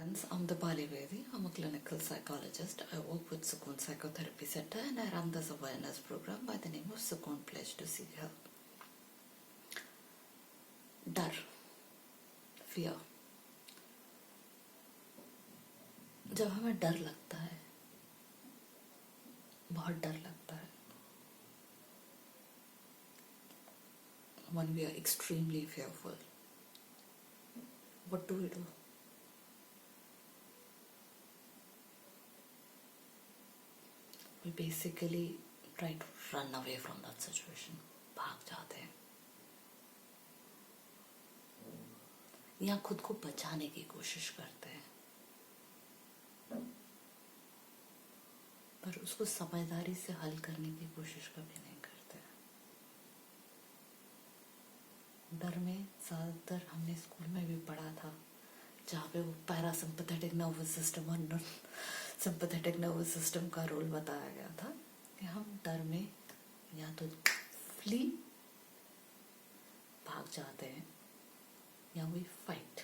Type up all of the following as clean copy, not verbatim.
friends, I'm Dipali Bedi. I'm a clinical psychologist. I work with Sukoon Psychotherapy Center and I run this awareness program by the name of Sukoon Pledge to Seek Help. डर, fear. जब हमें डर लगता है, बहुत डर लगता है, when we are extremely fearful, what do we do? We basically try to run away from that situation. भाग जाते हैं या खुद को बचाने की कोशिश करते हैं, पर उसको समझदारी से हल करने की कोशिश कभी नहीं करते। डर में ज़्यादातर हमने स्कूल में भी पढ़ा था, जहाँ पे वो पैरासिम्पथेटिक नर्वस सिस्टम और नॉन सिंपथेटिक नर्वस सिस्टम का रोल बताया गया था कि हम डर में या तो फ्ली भाग जाते हैं या वी फाइट।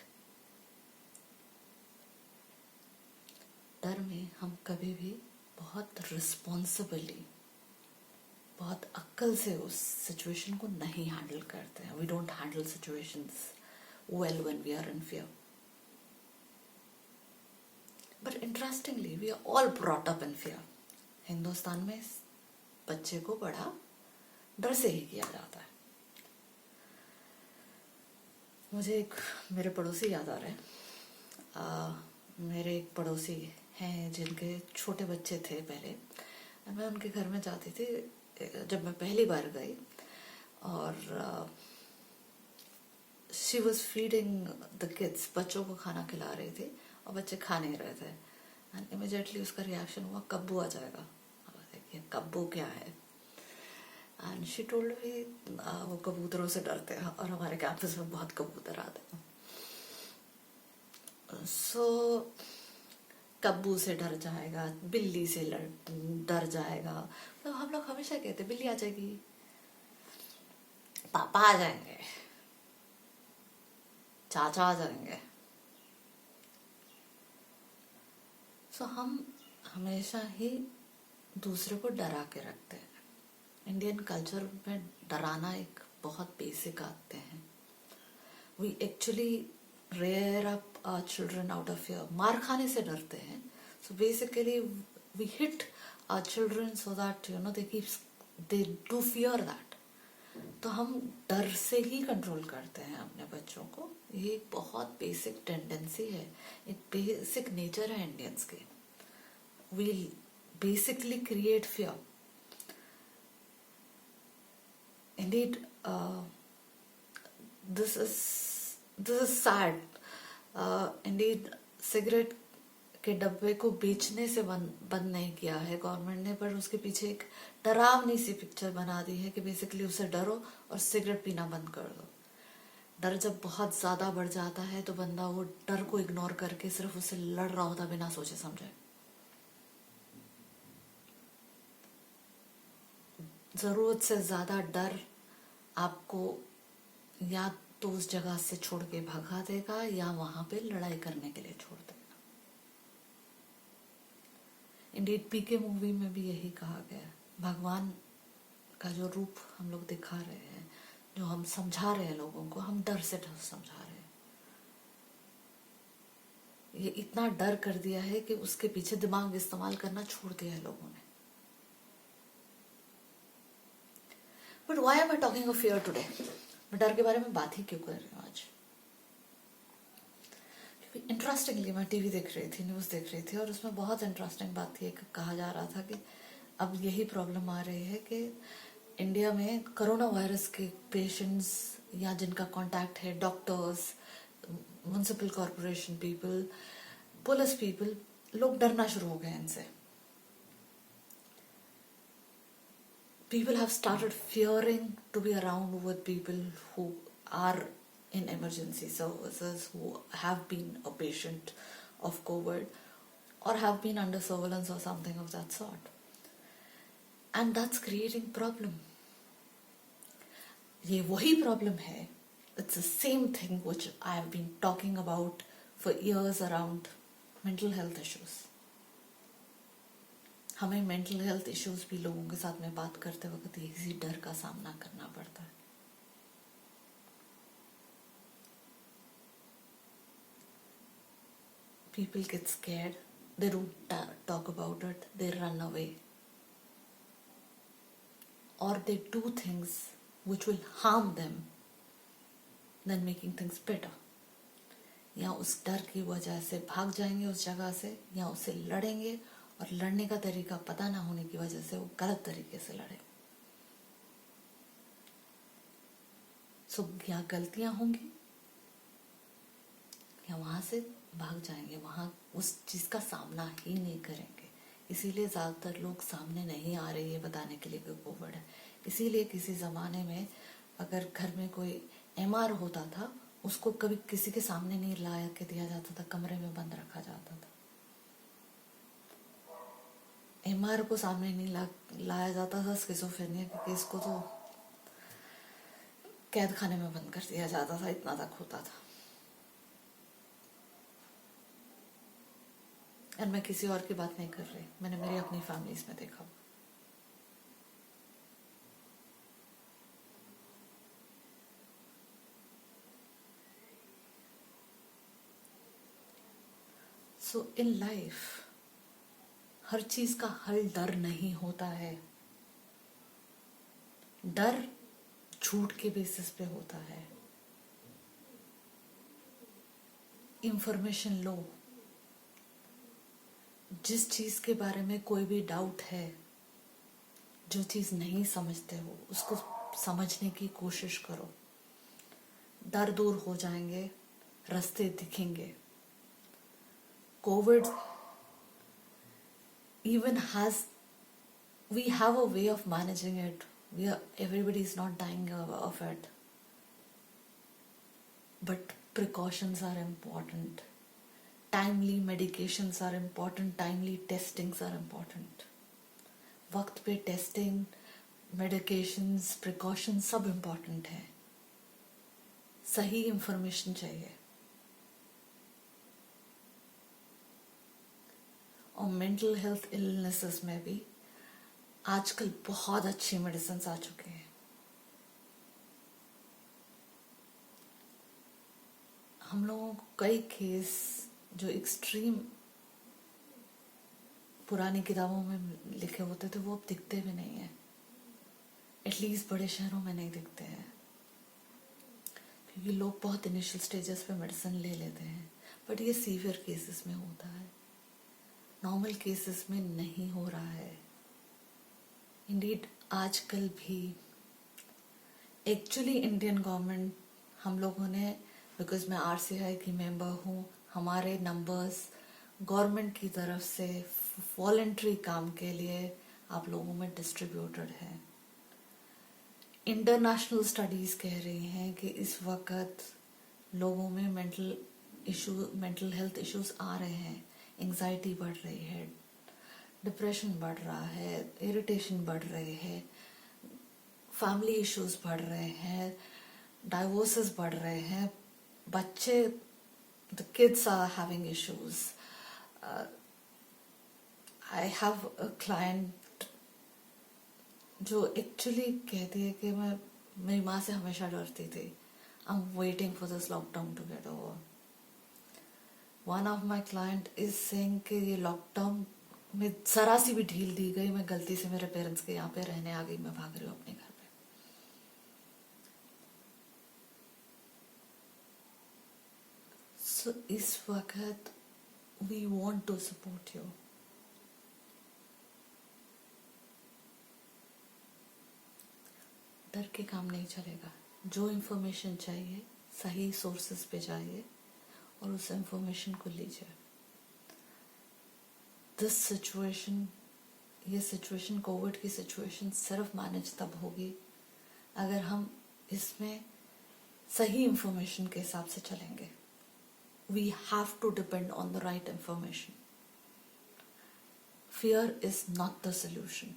डर में हम कभी भी बहुत रिस्पॉन्सिबली, बहुत अक्ल से उस सिचुएशन को नहीं हैंडल करते हैं। We don't handle situations well when we are in fear. But interestingly we are all brought up in fear. Hindustan में बच्चे को बड़ा डर से ही किया जाता है। मुझे एक मेरे पड़ोसी याद आ रहे हैं। मेरे एक पड़ोसी हैं जिनके छोटे बच्चे थे पहले। मैं उनके घर में जाती थी जब मैं पहली बार गई, और she was feeding the kids, बच्चों को खाना खिला रही थी और बच्चे खा नहीं रहे थे। एंड इमिडिएटली उसका रिएक्शन हुआ, कब्बू आ जाएगा। देखिए कब्बू क्या है। एंड शी टोल्ड मी वो कबूतरों से डरते हैं और हमारे कैंपस में बहुत कबूतर आते हैं। सो कब्बू से डर जाएगा, बिल्ली से डर जाएगा। तो हम लोग हमेशा कहते बिल्ली आ जाएगी, पापा आ जाएंगे, चाचा आ जाएंगे। सो हम हमेशा ही दूसरे को डरा के रखते हैं। इंडियन कल्चर में डराना एक बहुत बेसिक आते हैं। We actually rear up our children out of fear. मार खाने से डरते हैं। So basically we hit our children so that you know they do fear that. तो हम डर से ही कंट्रोल करते हैं अपने बच्चों को। ये एक बहुत बेसिक टेंडेंसी है, एक बेसिक नेचर है इंडियंस के। We basically create fear. Indeed, this is sad. Indeed, cigarette के डब्बे को बेचने से बंद नहीं किया है गवर्नमेंट ने, पर उसके पीछे एक डरावनी सी पिक्चर बना दी है कि बेसिकली उसे डरो और सिगरेट पीना बंद कर दो। डर जब बहुत ज्यादा बढ़ जाता है तो बंदा वो डर को इग्नोर करके सिर्फ उसे लड़ रहा होता बिना सोचे समझे। जरूरत से ज्यादा डर आपको या तो उस जगह से छोड़ के भगा देगा या वहां पे लड़ाई करने के लिए छोड़ देगा। इंडीड पीके मूवी में भी यही कहा गया। भगवान का जो रूप हम लोग दिखा रहे हैं, जो हम समझा रहे हैं लोगों को, हम डर से समझा रहे हैं। ये इतना डर कर दिया है कि उसके पीछे दिमाग इस्तेमाल करना छोड़ दिया है लोगों ने। But why am I talking of fear today? मैं डर के बारे में बात ही क्यों कर रही हूँ आज? क्योंकि इंटरेस्टिंगली मैं टीवी देख रही थी, न्यूज़ देख रही थी, और उसमें बहुत इंटरेस्टिंग बात थी। कहा जा रहा था कि अब यही प्रॉब्लम आ रही है कि इंडिया में कोरोना वायरस के पेशेंट्स या जिनका कांटेक्ट है, doctors, municipal corporation people, police people, लोग डरना शुरू हो गए इनसे। People have started fearing to be around with people who are in emergency services, who have been a patient of COVID or have been under surveillance or something of that sort. And that's creating problem. ये वही problem है. It's the same thing which I have been talking about for years around mental health issues, हमें mental health issues भी लोगों के साथ में बात करते वक्त इसी डर का सामना करना पड़ता है. People get scared, they don't talk about it, they run away, or they do things which will harm them than making things better. या उस डर की वजह से भाग जाएंगे उस जगह से, या उससे लड़ेंगे और लड़ने का तरीका पता ना होने की वजह से वो गलत तरीके से लड़े. सो या गलतियां होंगी या वहां से भाग जाएंगे, वहां उस चीज का सामना ही नहीं करेंगे. इसीलिए ज्यादातर लोग सामने नहीं आ रहे ये बताने के लिए कि कोविड है. इसीलिए किसी जमाने में अगर घर में कोई एमआर होता था उसको कभी किसी के सामने नहीं लाया के दिया जाता था, कमरे में बंद रखा जाता था. एमआर को सामने नहीं लाया जाता था स्किज़ोफ्रेनिया के केस को तो कैद खाने में बंद कर दिया जाता था, इतना तक होता था. और मैं किसी और की बात नहीं कर रही, मैंने मेरी अपनी फैमिलीज में देखा. सो इन लाइफ हर चीज का हल डर नहीं होता है. डर झूठ के बेसिस पे होता है. इंफॉर्मेशन लो, जिस चीज के बारे में कोई भी डाउट है, जो चीज नहीं समझते हो उसको समझने की कोशिश करो. डर दूर हो जाएंगे, रास्ते दिखेंगे. Covid even has, we have a way of managing it. Everybody is not dying of it, but precautions are important. Timely medications are important, timely testings are important. वक्त पे टेस्टिंग, मेडिकेशंस, प्रिकॉशंस सब important है. सही information चाहिए. और mental health illnesses में भी आजकल बहुत अच्छी मेडिसिन आ चुके हैं. हम लोगों को कई केस जो एक्सट्रीम पुरानी किताबों में लिखे होते थे वो अब दिखते भी नहीं है. एटलीस्ट बड़े शहरों में नहीं दिखते हैं, क्योंकि लोग बहुत इनिशियल स्टेजेस पे मेडिसिन ले लेते हैं. बट ये सीवियर केसेस में होता है, नॉर्मल केसेस में नहीं हो रहा है. इंडीड आजकल भी एक्चुअली इंडियन गवर्नमेंट, हम लोगों ने, बिकॉज मैं आरसीआई की मेंबर हूँ, हमारे नंबर्स गवर्नमेंट की तरफ से वॉलंटरी काम के लिए आप लोगों में डिस्ट्रीब्यूटेड है. इंटरनेशनल स्टडीज कह रही हैं कि इस वक्त लोगों में मेंटल हेल्थ इश्यूज आ रहे हैं. एंजाइटी बढ़ रही है, डिप्रेशन बढ़ रहा है, इरिटेशन बढ़ रही है, फैमिली इश्यूज बढ़ रहे हैं, डाइवोर्सेस बढ़ रहे हैं, बच्चे, the kids are having issues. I have a client जो एक्चुअली कहती है कि मेरी माँ से हमेशा डरती थी. I'm waiting for this lockdown to get over. One of my client is saying कि ये लॉकडाउन में जरा सी भी ढील दी गई, मैं गलती से मेरे पेरेंट्स के यहाँ पे रहने आ गई, मैं भाग रही हूँ अपने घर पे. So इस वक्त we want to support you. डर के काम नहीं चलेगा. जो इंफॉर्मेशन चाहिए सही सोर्सेस पे जाइए और उस इंफॉर्मेशन को लीजिए. दिस सिचुएशन, ये सिचुएशन, कोविड की सिचुएशन सिर्फ मैनेज तब होगी अगर हम इसमें सही इंफॉर्मेशन के हिसाब से चलेंगे. We have to depend on the right information. Fear is not the solution.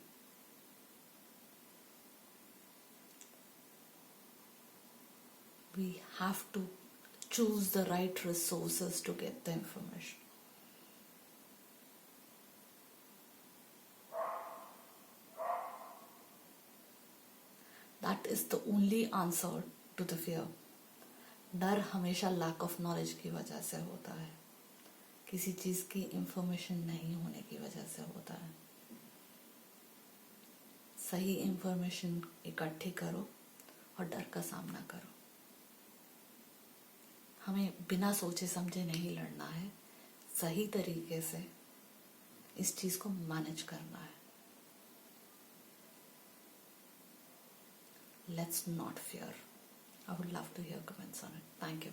We have to choose the right resources to get the information. That is the only answer to the fear. डर हमेशा lack of knowledge की वजह से होता है, किसी चीज की इंफॉर्मेशन नहीं होने की वजह से होता है। सही इंफॉर्मेशन इकट्ठी करो और डर का सामना करो। हमें बिना सोचे समझे नहीं लड़ना है, सही तरीके से इस चीज को मैनेज करना है। Let's not fear. I would love to hear comments on it. Thank you.